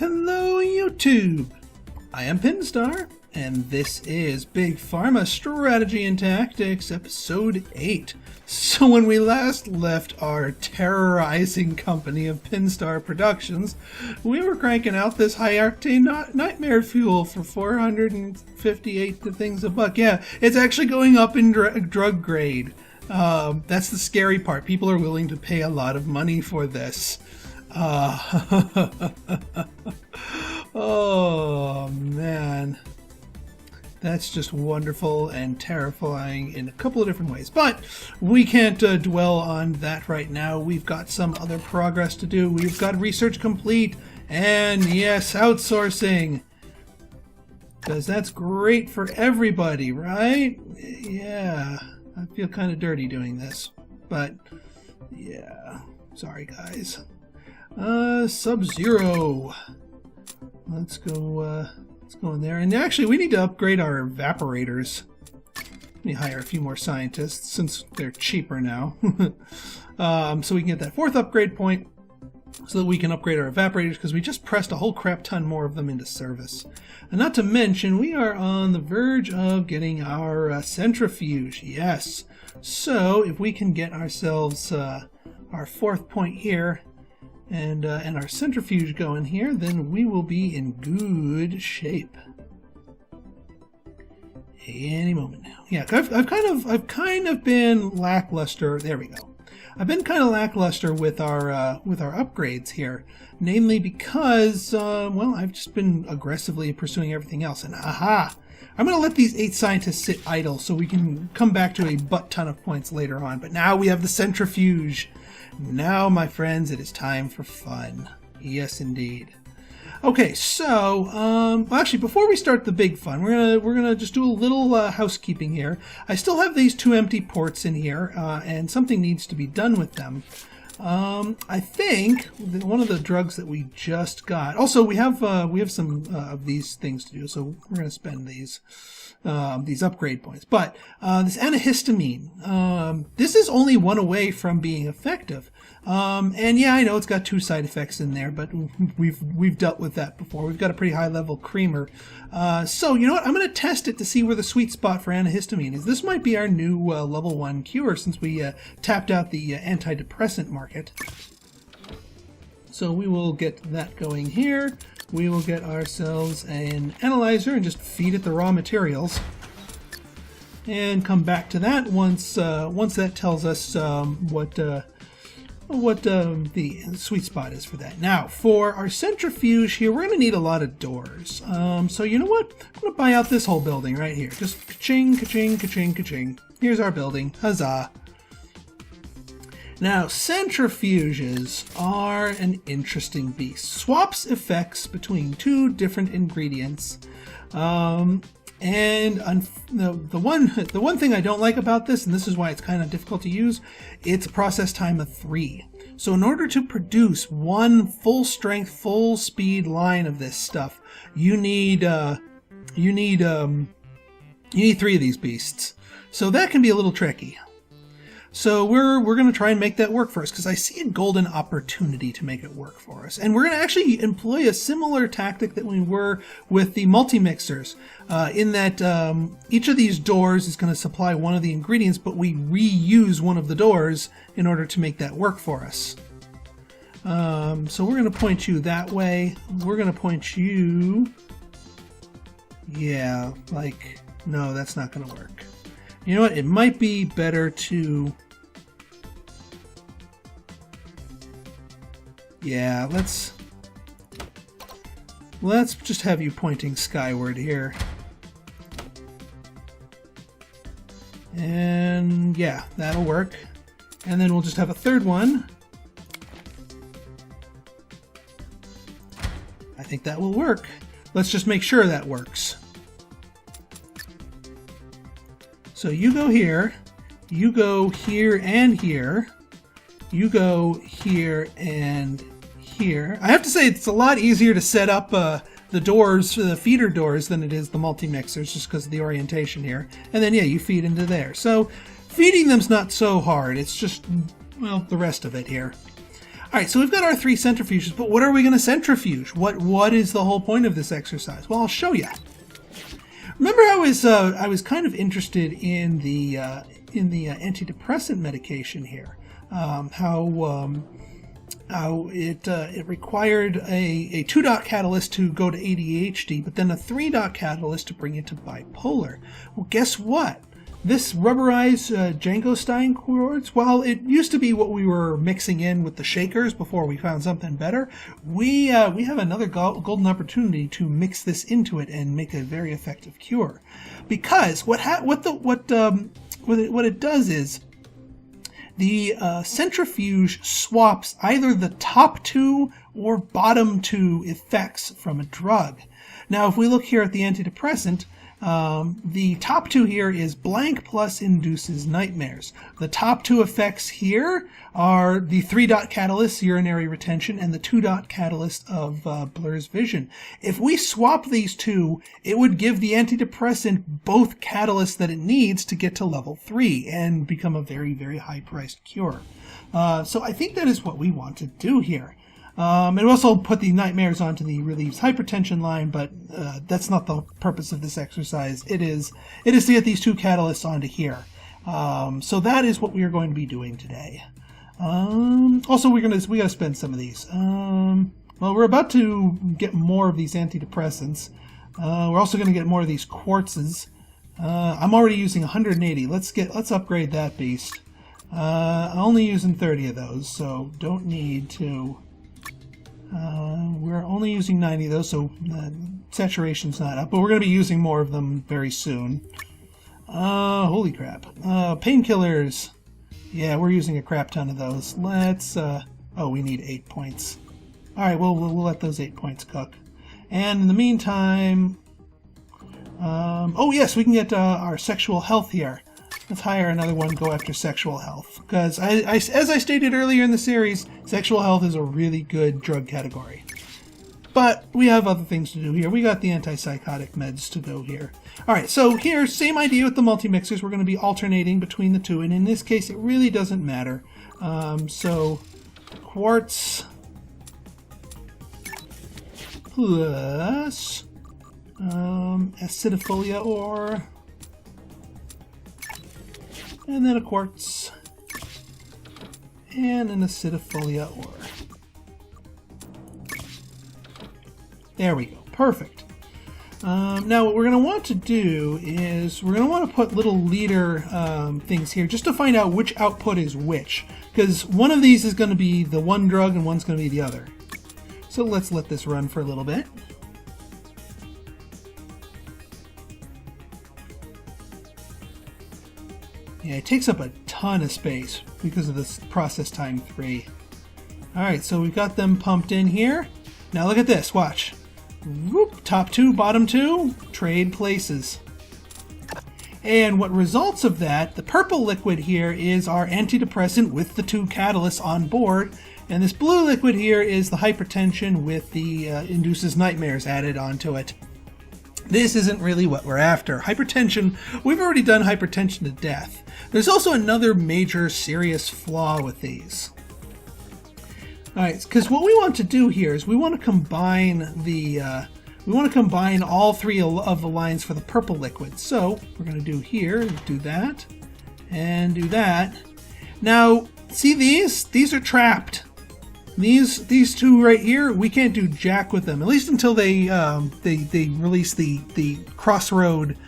Hello YouTube! I am Pinstar, and this is Big Pharma Strategy and Tactics, Episode 8. So when we last left our terrorizing company of Pinstar Productions, we were cranking out this high-octane nightmare fuel for 458 things a buck. Yeah, it's actually going up in drug grade. That's the scary part. People are willing to pay a lot of money for this. Oh man, that's just wonderful and terrifying in a couple of different ways, but we can't dwell on that right now. We've got some other progress to do. We've got research complete, and yes, outsourcing, because that's great for everybody, right? Yeah, I feel kind of dirty doing this, but yeah, sorry guys. Sub-Zero. Let's go in there. And actually, we need to upgrade our evaporators. Let me hire a few more scientists, since they're cheaper now. So we can get that 4th upgrade point, so that we can upgrade our evaporators, because we just pressed a whole crap ton more of them into service. And not to mention, we are on the verge of getting our centrifuge. Yes. So, if we can get ourselves our 4th point here, and our centrifuge going here, then we will be in good shape any moment now. Yeah, I've kind of been lackluster. There we go. I've been kind of lackluster with our upgrades here, namely because well, I've just been aggressively pursuing everything else. And aha, I'm going to let these 8 scientists sit idle so we can come back to a butt ton of points later on. But now we have the centrifuge. Now, my friends, it is time for fun. Yes, indeed. Okay, so, well, actually, before we start the big fun, we're gonna just do a little housekeeping here. I still have these 2 empty ports in here, and something needs to be done with them. I think one of the drugs that we just got. Also, we have some of these things to do, so we're gonna spend these upgrade points. But this antihistamine, this is only one away from being effective. And yeah, I know it's got 2 side effects in there, but we've dealt with that before. We've got a pretty high level creamer. So you know what? I'm going to test it to see where the sweet spot for antihistamine is. This might be our new level 1 cure, since we tapped out the antidepressant market. So we will get that going here. We will get ourselves an analyzer and just feed it the raw materials, and come back to that once that tells us what the sweet spot is for that. Now, for our centrifuge here, we're going to need a lot of doors. So you know what? I'm going to buy out this whole building right here. Just ka-ching, ka-ching, ka-ching, ka-ching. Here's our building. Huzzah. Now, centrifuges are an interesting beast. Swaps effects between 2 different ingredients. And the one thing I don't like about this, and this is why it's kind of difficult to use, it's a process time of 3. So in order to produce one full strength, full speed line of this stuff, you need 3 of these beasts. So that can be a little tricky. So we're going to try and make that work for us, because I see a golden opportunity to make it work for us. And we're going to actually employ a similar tactic that we were with the multi-mixers, in that each of these doors is going to supply one of the ingredients, but we reuse one of the doors in order to make that work for us. So we're going to point you that way. We're going to point you... Yeah, like, no, that's not going to work. You know what? It might be better to... Yeah, let's just have you pointing skyward here. And yeah, that'll work. And then we'll just have a 3rd one. I think that will work. Let's just make sure that works. So you go here, you go here and here, you go here and here. I have to say, it's a lot easier to set up the doors, the feeder doors, than it is the multi-mixers, just because of the orientation here. And then, yeah, you feed into there. So feeding them's not so hard. It's just, well, the rest of it here. All right, so we've got our 3 centrifuges, but what are we going to centrifuge? What is the whole point of this exercise? Well, I'll show you. Remember, I was kind of interested in the antidepressant medication here. How it required a 2-dot catalyst to go to ADHD, but then a 3-dot catalyst to bring it to bipolar. Well, guess what? This rubberized Jangostein quartz, while it used to be what we were mixing in with the shakers before we found something better, we have another golden opportunity to mix this into it and make a very effective cure. Because what it does is the centrifuge swaps either the top 2 or bottom 2 effects from a drug. Now, if we look here at the antidepressant, the top 2 here is blank plus induces nightmares. The top 2 effects here are the 3-dot catalyst, urinary retention, and the 2-dot catalyst of blurs vision. If we swap these 2, it would give the antidepressant both catalysts that it needs to get to level 3 and become a very, very high-priced cure. So I think that is what we want to do here. It also put the nightmares onto the relieves hypertension line, but that's not the purpose of this exercise. It is to get these 2 catalysts onto here. So that is what we are going to be doing today. Also, we got to spend some of these. Well, we're about to get more of these antidepressants. We're also going to get more of these quartzes. I'm already using 180. Let's upgrade that beast. I'm only using 30 of those, so don't need to. We're only using 90 of those, so saturation's not up, but we're going to be using more of them very soon. Holy crap. Painkillers. Yeah, we're using a crap ton of those. Let's, oh, we need 8 points. Alright, we'll let those 8 points cook. And in the meantime, oh yes, we can get our sexual health here. Let's hire another one, go after sexual health. Because, as I stated earlier in the series, sexual health is a really good drug category. But we have other things to do here. We got the antipsychotic meds to go here. Alright, so here, same idea with the multi-mixers. We're going to be alternating between the 2, and in this case, it really doesn't matter. So, quartz plus acidifolia ore. And then a quartz, and an acidifolia ore. There we go. Perfect. Now what we're going to want to do is we're going to want to put little leader things here just to find out which output is which. Because one of these is going to be the one drug and one's going to be the other. So let's let this run for a little bit. Yeah, it takes up a ton of space because of this process time 3. Alright, so we've got them pumped in here. Now look at this, watch. Whoop, top 2, bottom 2, trade places. And what results of that, the purple liquid here is our antidepressant with the 2 catalysts on board. And this blue liquid here is the hypertension with the induces nightmares added onto it. This isn't really what we're after. Hypertension, we've already done hypertension to death. There's also another major serious flaw with these. Alright, because what we want to do here is we want to combine all 3 of the lines for the purple liquid. So we're going to do here, do that, and do that. Now, see these? These are trapped. These 2 right here, we can't do jack with them, at least until they release the crossroad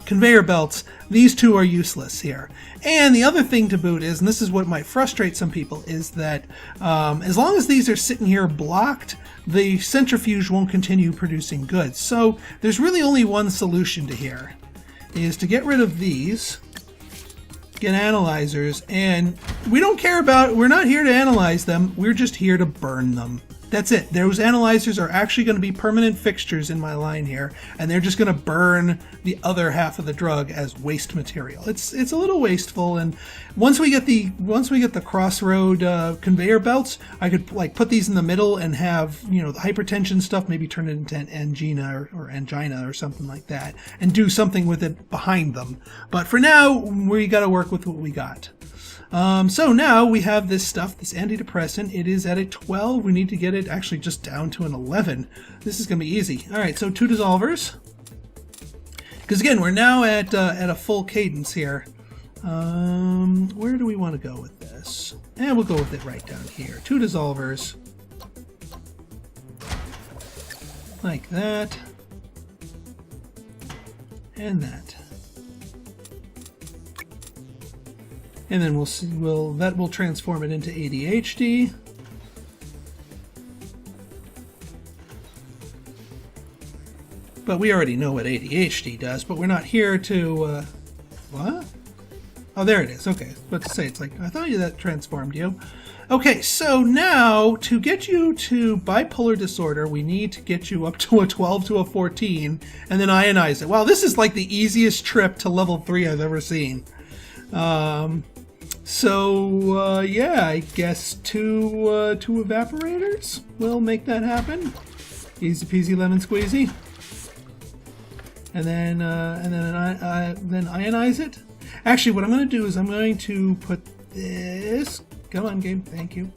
conveyor belts. These 2 are useless here. And the other thing to boot is, and this is what might frustrate some people, is that as long as these are sitting here blocked, the centrifuge won't continue producing goods. So there's really only one solution to here, is to get rid of these. Get analyzers, and we don't care about, we're not here to analyze them, we're just here to burn them. That's it. Those analyzers are actually going to be permanent fixtures in my line here, and they're just going to burn the other half of the drug as waste material. It's a little wasteful, and once we get the crossroad conveyor belts, I could put these in the middle and have the hypertension stuff, maybe turn it into angina or angina or something like that, and do something with it behind them. But for now, we got to work with what we got. So now we have this stuff, this antidepressant. It is at a 12. We need to get it actually just down to an 11. This is going to be easy. All right, so 2 dissolvers. Because again, we're now at a full cadence here. Where do we want to go with this? And we'll go with it right down here. 2 dissolvers. Like that. And that. And then we'll see, that will transform it into ADHD. But we already know what ADHD does, but we're not here to, what? Oh, there it is. Okay, but to say, it's like, I thought that transformed you. Okay, so now, to get you to bipolar disorder, we need to get you up to a 12 to a 14, and then ionize it. Wow, this is like the easiest trip to level 3 I've ever seen. Yeah, I guess two evaporators will make that happen. Easy peasy lemon squeezy. And then ionize it. Actually, what I'm going to do is I'm going to put this. Come on, game. Thank you.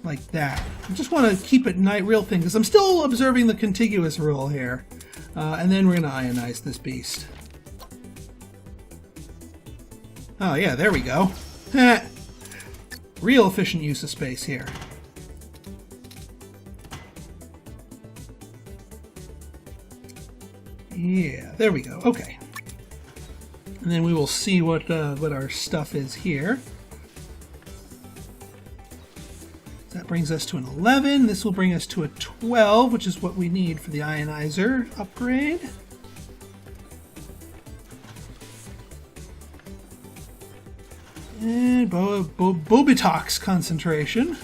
Like that. I just want to keep it real thin because I'm still observing the contiguous rule here. And then we're going to ionize this beast. Oh yeah, there we go. Real efficient use of space here. Yeah, there we go. Okay. And then we will see what our stuff is here. That brings us to an 11. This will bring us to a 12, which is what we need for the ionizer upgrade. And Bobitox concentration.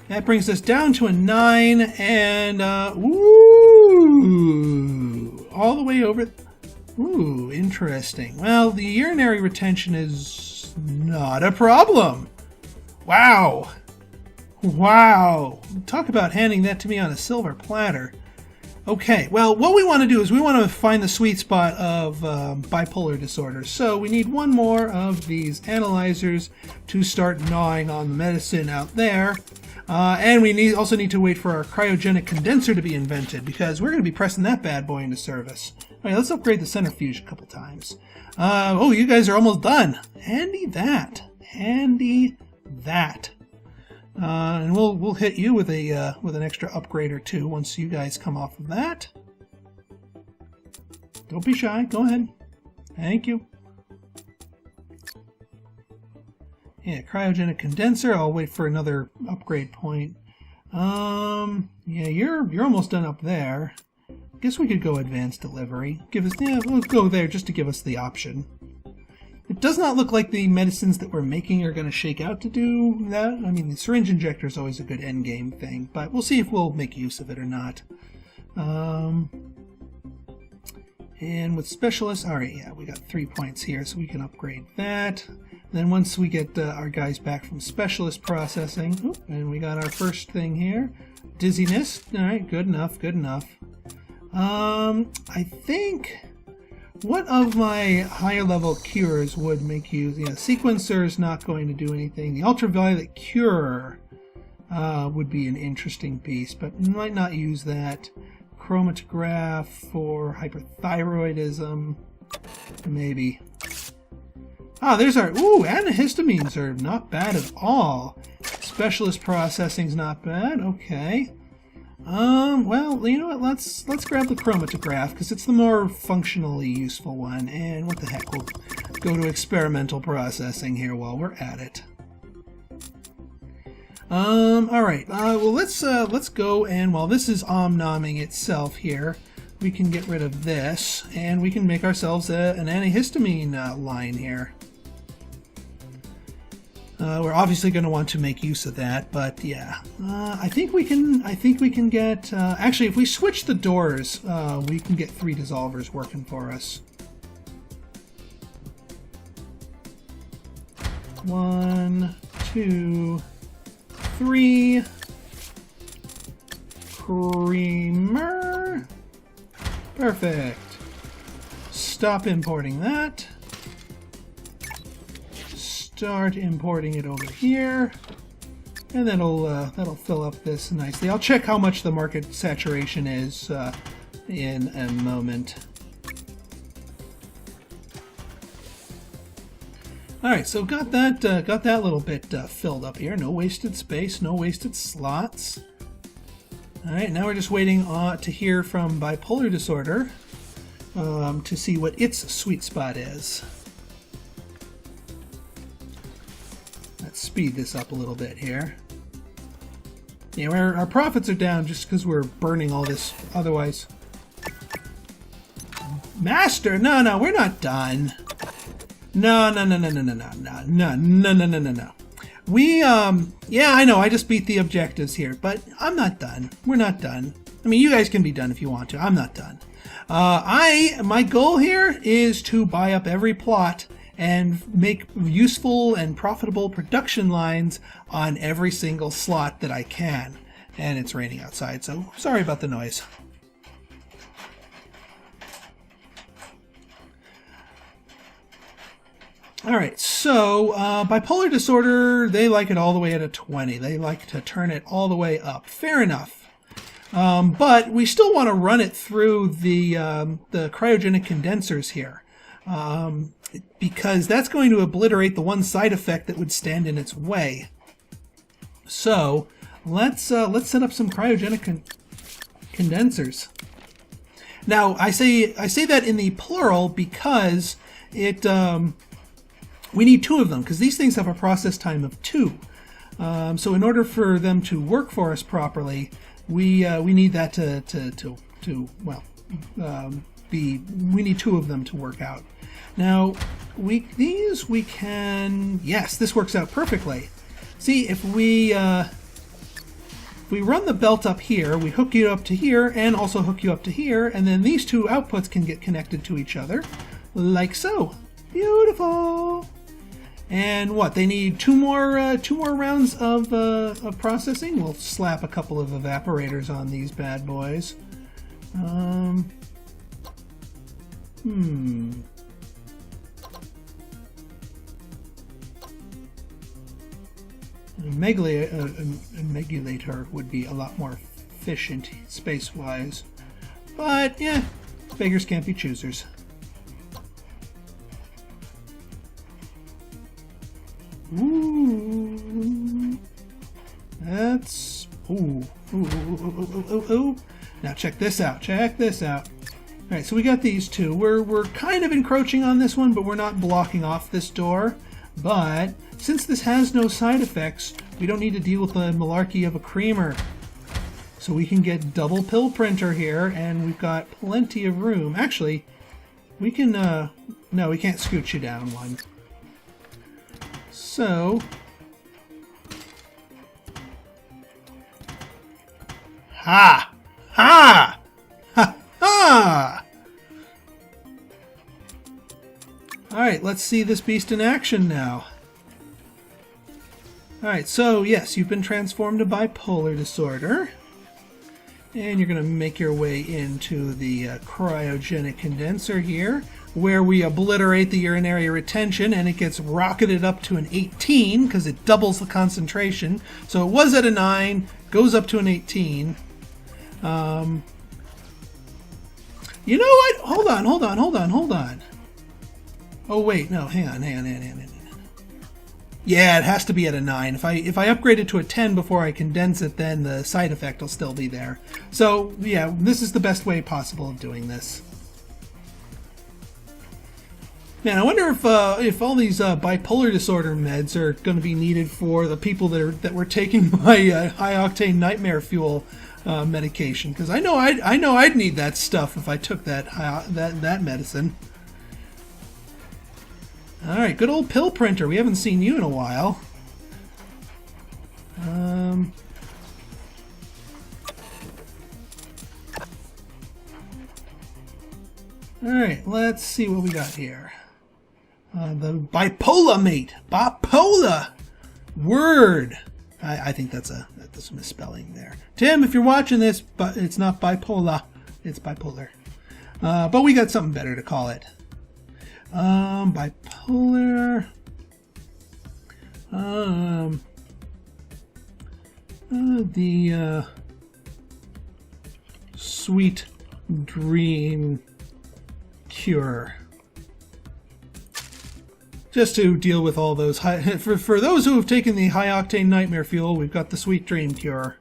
That brings us down to a 9, and ooh, all the way over. Ooh, interesting. Well, the urinary retention is not a problem. Wow. Wow. Talk about handing that to me on a silver platter. Okay, well, what we want to do is we want to find the sweet spot of bipolar disorder. So we need one more of these analyzers to start gnawing on the medicine out there. And we also need to wait for our cryogenic condenser to be invented because we're going to be pressing that bad boy into service. All right, let's upgrade the centrifuge a couple times. Oh, you guys are almost done. Handy that. Handy that. And we'll hit you with an extra upgrade or two once you guys come off of that. Don't be shy. Go ahead. Thank you. Yeah, cryogenic condenser. I'll wait for another upgrade point. Yeah, you're almost done up there. Guess we could go advanced delivery. We'll go there just to give us the option. It does not look like the medicines that we're making are going to shake out to do that. I mean, the syringe injector is always a good endgame thing, but we'll see if we'll make use of it or not. And with specialists, all right, yeah, we got 3 points here, so we can upgrade that. Then once we get our guys back from specialist processing, and we got our first thing here, dizziness. All right, good enough, good enough. I think. What of my higher level cures would make you... Yeah, sequencer is not going to do anything. The ultraviolet cure would be an interesting piece, but we might not use that. Chromatograph for hyperthyroidism. Maybe. There's our... Ooh, antihistamines are not bad at all. Specialist processing's not bad. Okay. Well, you know what, let's grab the chromatograph, because it's the more functionally useful one, and what the heck, we'll go to experimental processing here while we're at it. Alright, well, let's go, and while this is om-nomming itself here, we can get rid of this, and we can make ourselves an antihistamine line here. We're obviously going to want to make use of that, but yeah, I think we can get. Actually, if we switch the doors, we can get 3 dissolvers working for us. 1, 2, 3. Creamer. Perfect. Stop importing that. start importing it over here. And that'll fill up this nicely. I'll check how much the market saturation is in a moment. All right, so got that little bit filled up here. No wasted space, no wasted slots. All right, now we're just waiting to hear from bipolar disorder to see what its sweet spot is. Let's speed this up a little bit here. Yeah, our profits are down just because we're burning all this otherwise. Master, no, we're not done. No. We, yeah, I know, I just beat the objectives here, but I'm not done. We're not done. I mean, you guys can be done if you want to. I'm not done. My goal here is to buy up every plot and make useful and profitable production lines on every single slot that I can. And it's raining outside, so sorry about the noise. All right, so bipolar disorder, they like it all the way at a 20. They like to turn it all the way up. Fair enough. But we still want to run it through the cryogenic condensers here, because that's going to obliterate the one side effect that would stand in its way. So let's set up some cryogenic condensers. Now I say that in the plural because it. We need 2 of them because these things have a process time of 2. So in order for them to work for us properly, we need that we need 2 of them to work out. Now we can, yes, this works out perfectly. See, if we run the belt up here, we hook you up to here and also hook you up to here, and then these 2 outputs can get connected to each other like so. Beautiful. And what, they need 2 more rounds of processing. We'll slap a couple of evaporators on these bad boys. A megulator would be a lot more efficient space-wise, but yeah, beggars can't be choosers. Ooh, that's ooh. Now check this out. Check this out. All right, so we got these 2. We're kind of encroaching on this one, but we're not blocking off this door. But since this has no side effects, we don't need to deal with the malarkey of a creamer. So we can get double pill printer here, and we've got plenty of room. Actually, we can. No, we can't scoot you down one. So, ha! Ha! Ha! Ha! Alright, let's see this beast in action now. Alright, so yes, you've been transformed to bipolar disorder. And you're going to make your way into the cryogenic condenser here, where we obliterate the urinary retention and it gets rocketed up to an 18 because it doubles the concentration. So it was at a 9, goes up to an 18. You know what? Hold on. Oh wait, no, hang on. Yeah, it has to be at a 9. If I upgrade it to a 10 before I condense it, then the side effect will still be there. So yeah, this is the best way possible of doing this. Man, I wonder if all these bipolar disorder meds are going to be needed for the people that were taking my high octane nightmare fuel medication, because I know I'd need that stuff if I took that medicine. All right, good old pill printer. We haven't seen you in a while. All right, let's see what we got here. The bipolar mate. Bipolar. Word. I think that's a misspelling there. Tim, if you're watching this, but it's not bipolar, it's bipolar. But we got something better to call it. Bipolar. The sweet dream cure. Just to deal with all those high... For those who have taken the high-octane nightmare fuel, we've got the sweet dream cure.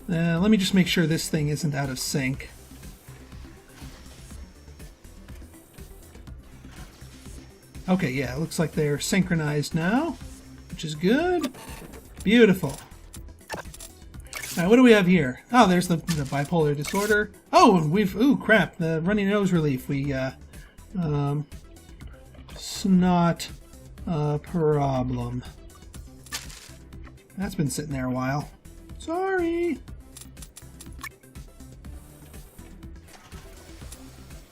Let me just make sure this thing isn't out of sync. Okay, yeah, it looks like they're synchronized now, which is good. Beautiful. Now, what do we have here? Oh, there's the bipolar disorder. Oh, and we've... Ooh, crap, the runny nose relief. It's not a problem. That's been sitting there a while. Sorry.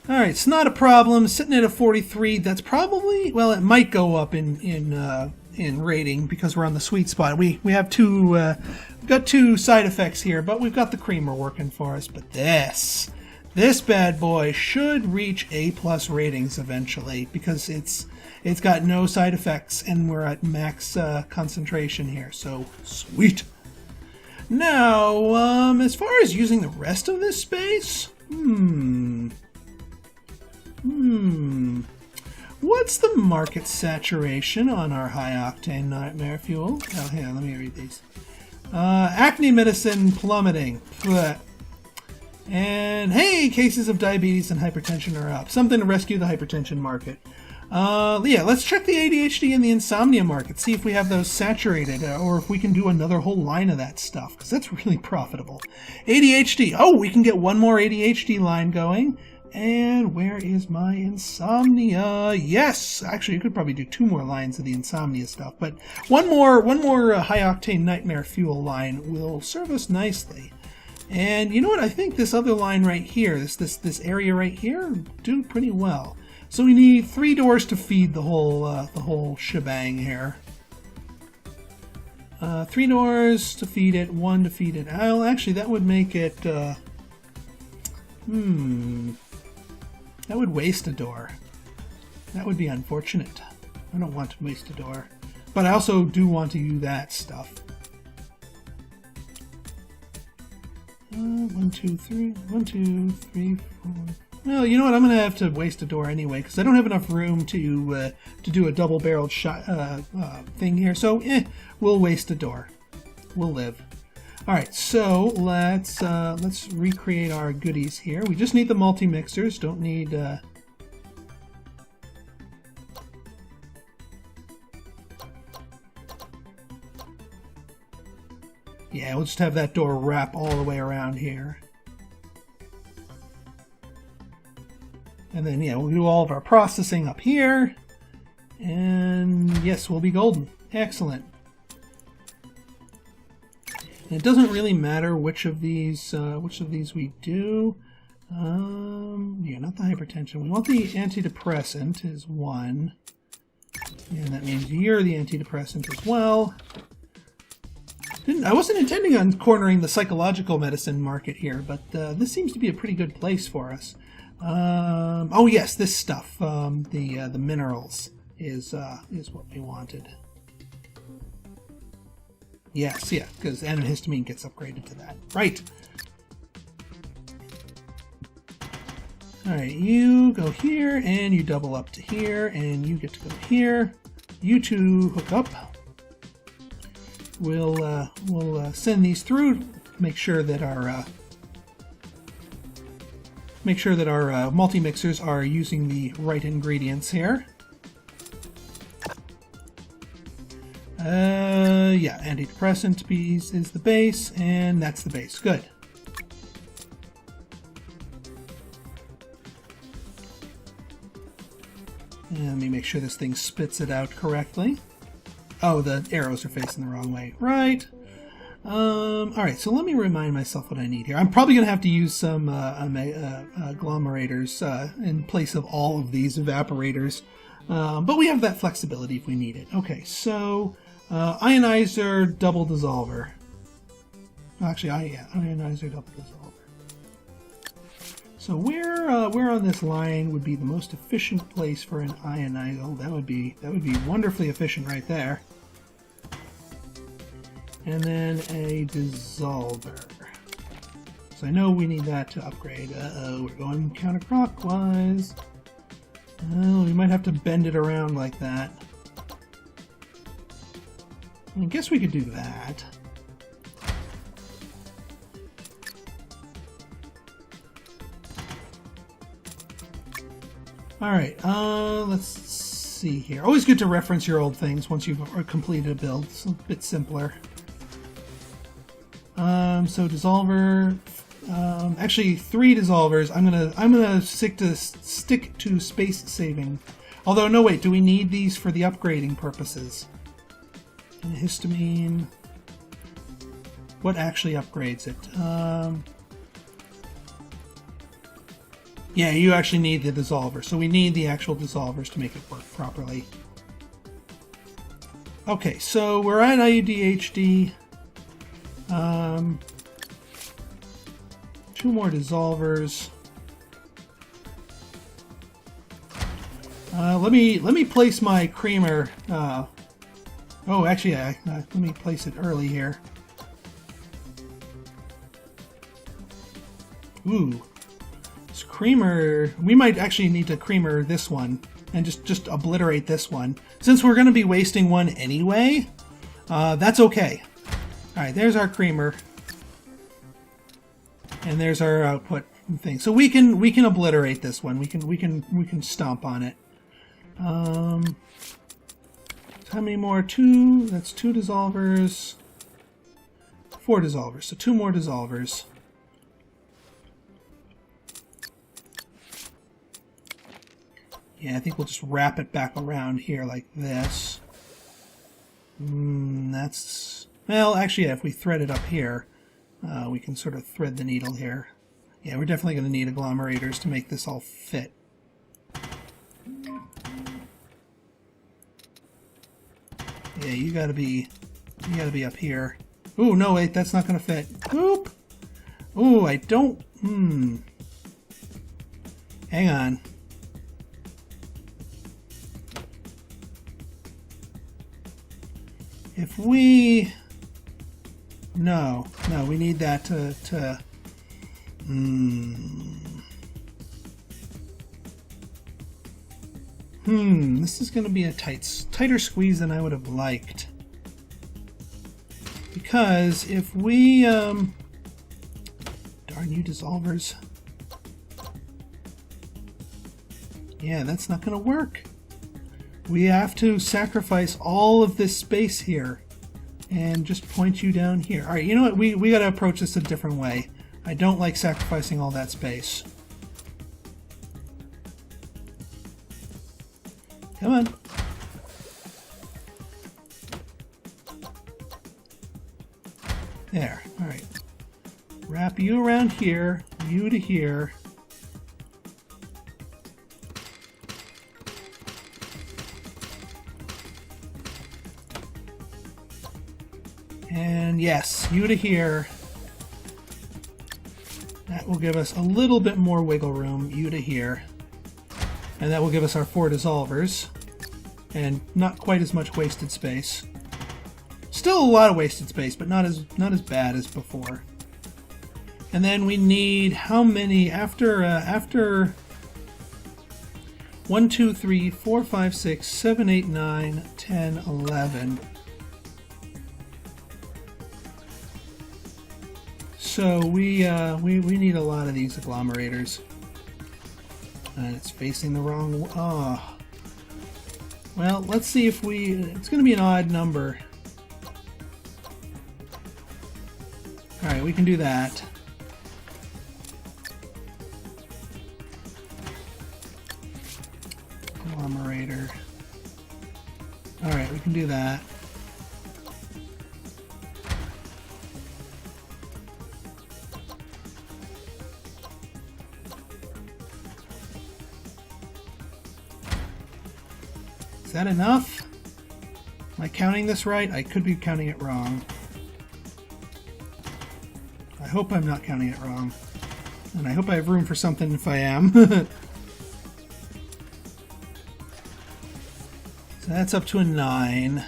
Alright, it's not a problem. Sitting at a 43. That's probably... Well, it might go up in rating because we're on the sweet spot. We have two... we've got two side effects here, but we've got the creamer working for us. But this bad boy should reach A+ ratings eventually because it's got no side effects and we're at max concentration here. So, sweet. Now, as far as using the rest of this space... What's the market saturation on our high-octane nightmare fuel? Oh, hang on, let me read these. Acne medicine plummeting. Blech. And, hey, cases of diabetes and hypertension are up. Something to rescue the hypertension market. Yeah, let's check the ADHD and the insomnia market, see if we have those saturated, or if we can do another whole line of that stuff, because that's really profitable. ADHD. Oh, we can get one more ADHD line going. And where is my insomnia? Yes! Actually, you could probably do two more lines of the insomnia stuff, but one more high-octane nightmare fuel line will serve us nicely. And you know what? I think this other line right here, this area right here, do pretty well. So we need 3 doors to feed the whole shebang here. 3 doors to feed it, 1 to feed it. Well, actually, that would make it. That would waste a door. That would be unfortunate. I don't want to waste a door. But I also do want to do that stuff. 1, 2, 3. 1, 2, 3, 4. Well, you know what? I'm going to have to waste a door anyway, because I don't have enough room to do a double-barreled shot thing here. So, we'll waste a door. We'll live. All right, so let's recreate our goodies here. We just need the multi-mixers. Don't need. Yeah, we'll just have that door wrap all the way around here. And then, yeah, we'll do all of our processing up here. And yes, we'll be golden. Excellent. And it doesn't really matter which of these we do. Yeah, not the hypertension. We want the antidepressant is 1. And that means you're the antidepressant as well. I wasn't intending on cornering the psychological medicine market here, but this seems to be a pretty good place for us. Oh yes, this stuff, the minerals is what we wanted. Yes, yeah, because antihistamine gets upgraded to that. Right. Alright, you go here, and you double up to here, and you get to go here. You two hook up. We'll send these through, make sure that our multi-mixers are using the right ingredients here. Yeah, antidepressant piece is the base, and that's the base. Good. And let me make sure this thing spits it out correctly. Oh, the arrows are facing the wrong way. Right. Alright, so let me remind myself what I need here. I'm probably going to have to use some agglomerators in place of all of these evaporators. But we have that flexibility if we need it. Okay, so ionizer double dissolver. Actually, yeah, ionizer double dissolver. So where on this line would be the most efficient place for an ionizer? That would be wonderfully efficient right there. And then a dissolver. So I know we need that to upgrade. Uh-oh, we're going counterclockwise. Oh, we might have to bend it around like that. I guess we could do that. Alright, let's see here. Always good to reference your old things once you've completed a build. It's a bit simpler. So dissolver, actually 3 dissolvers. I'm gonna stick to space saving. Although no, wait, do we need these for the upgrading purposes? And histamine. What actually upgrades it? Yeah, you actually need the dissolver, so we need the actual dissolvers to make it work properly. Okay, so we're at IUDHD. 2 more dissolvers. Let me place my creamer. Oh, actually, let me place it early here. Ooh. Creamer, we might actually need to creamer this one and just obliterate this one. Since we're going to be wasting one anyway, that's okay. Alright, there's our creamer. And there's our output thing. So we can obliterate this one. We can stomp on it. How many more? 2, that's 2 dissolvers. 4 dissolvers, so 2 more dissolvers. Yeah, I think we'll just wrap it back around here like this. That's... Well, actually, yeah, if we thread it up here, we can sort of thread the needle here. Yeah, we're definitely going to need agglomerators to make this all fit. Yeah, you gotta be up here. Ooh, no, wait, that's not going to fit. Oop! Ooh, I don't... Hang on. If we... No, we need that to this is going to be a tighter squeeze than I would have liked. Because if we, darn you dissolvers. Yeah, that's not going to work. We have to sacrifice all of this space here and just point you down here. Alright, you know what? We got to approach this a different way. I don't like sacrificing all that space. Come on. There. Alright. Wrap you around here, you to here. And yes, you to here. That will give us a little bit more wiggle room, you to here. And that will give us our 4 dissolvers. And not quite as much wasted space. Still a lot of wasted space, but not as bad as before. And then we need how many after 1, 2, 3, 4, 5, 6, 7, 8, 9, 10, 11. So we need a lot of these agglomerators. And it's facing the wrong... Oh. Well, let's see if we... It's going to be an odd number. Alright, we can do that. Agglomerator. Alright, we can do that. Is that enough? Am I counting this right? I could be counting it wrong. I hope I'm not counting it wrong. And I hope I have room for something if I am. So that's up to a 9.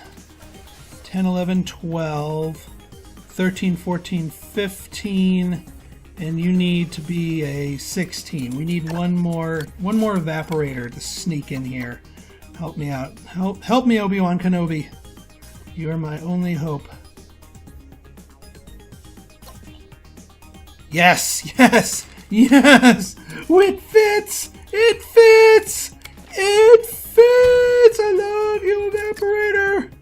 10, 11, 12, 13, 14, 15, and you need to be a 16. We need one more evaporator to sneak in here. Help me out. Help me, Obi-Wan Kenobi. You are my only hope. Yes, yes, yes! It fits! It fits! It fits! I love you, evaporator!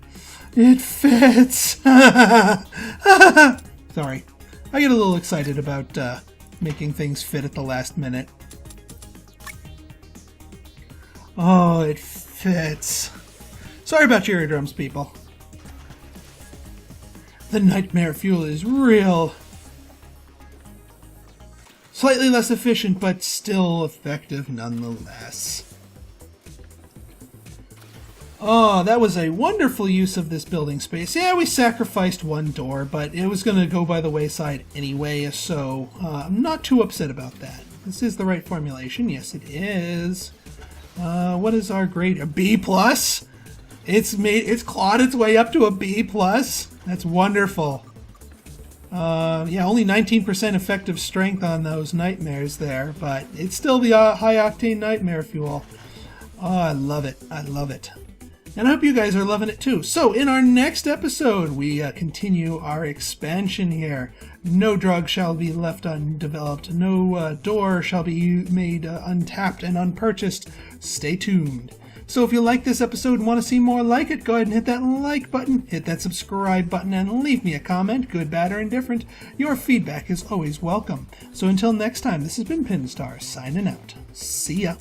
It fits! Sorry. I get a little excited about making things fit at the last minute. Oh, it fits. Sorry about your eardrums, people. The nightmare fuel is real. Slightly less efficient, but still effective nonetheless. Oh, that was a wonderful use of this building space. Yeah, we sacrificed one door, but it was going to go by the wayside anyway, so I'm not too upset about that. This is the right formulation. Yes, it is. What is our grade? A B+? It's clawed its way up to a B+. That's wonderful. Yeah, only 19% effective strength on those nightmares there, but it's still the high-octane nightmare fuel. Oh, I love it. I love it. And I hope you guys are loving it too. So, in our next episode, we continue our expansion here. No drug shall be left undeveloped. No door shall be made untapped and unpurchased. Stay tuned. So if you like this episode and want to see more like it, go ahead and hit that like button, hit that subscribe button, and leave me a comment, good, bad, or indifferent. Your feedback is always welcome. So until next time, this has been Pinstar, signing out. See ya.